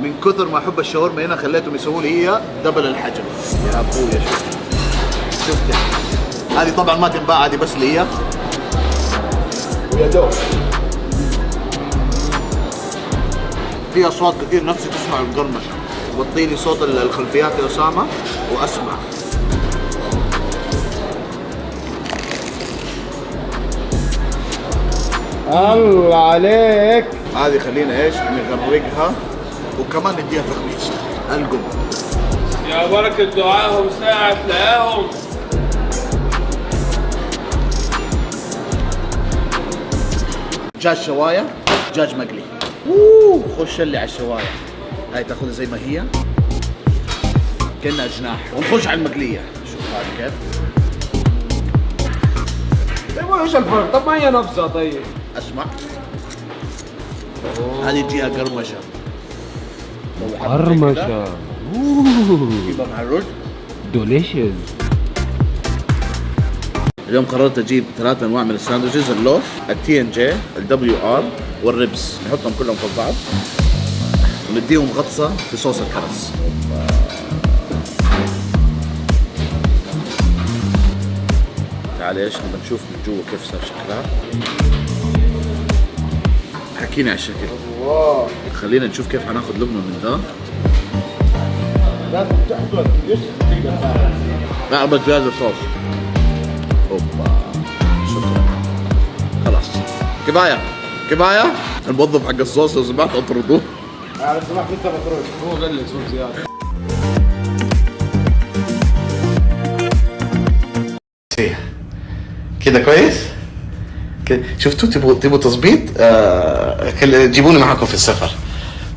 من كثر ما احب الشاورما هنا خليتهم يسووا لي هي دبل الحجم. يا ابويا شفت هذه طبعا ما تنباع، هذه بس لي ويا دوب. في اصوات كثير نفسي تسمع القرمشه، وطيلي صوت الخلفيات يا اسامه واسمع. الله عليك. هذه خلينا ايش نغرقها وكمان نديها تغميس القم. يا بركة دعائهم ساعة تلاقاهم. دجاج شوايه، دجاج مقلي. خش اللي على الشوايه، هاي تاخذها زي ما هي كأنها جناح، ونخش على المقليه. شوف هذه كيف. طيب ايش الفرق؟ طب ما هي نفسها. طيب اسمع، هذه تجيها قرمشه. قرمشة. جيبها مع الرز. دوليشيز. اليوم قررت اجيب 3 انواع من الساندويتشز، اللوف، التي ان جي، الدبليو ار والريبس، نحطهم كلهم فوق بعض ونديهم غطسه في صوص الكرز. تعال ايش نبغى نشوف من جوا كيف صار شكلها. حكيني على الشكل. خلينا نشوف كيف حناخذ لقمه من ذا. لازم تحضر لا ابد بهذا الصوص. اوبا شكرا خلاص كفايه. الموظف حق الصوص لو سمحت اطردوه. لو سمحت انت مطرود. هو قال لي صوت زياده. كده كويس. شفتوا تبغوا تظبيط؟ جيبوني معكم في السفر.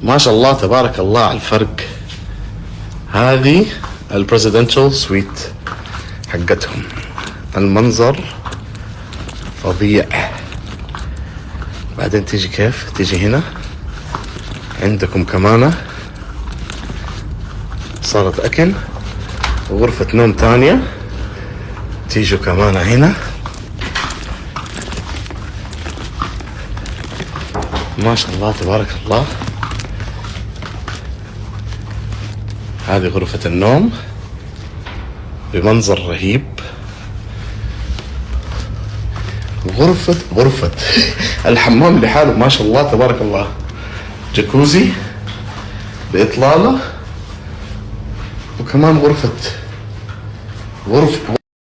ما شاء الله تبارك الله على الفرق. هذه البريزيدنشال سويت حقتهم، المنظر فظيع. بعدين تيجي كيف تيجي هنا عندكم كمان صارت اكل وغرفة نوم تانية. تيجوا كمان هنا ما شاء الله تبارك الله. هذه غرفة النوم بمنظر رهيب. غرفة الحمام لحاله ما شاء الله تبارك الله. جاكوزي بإطلالة، وكمان غرفة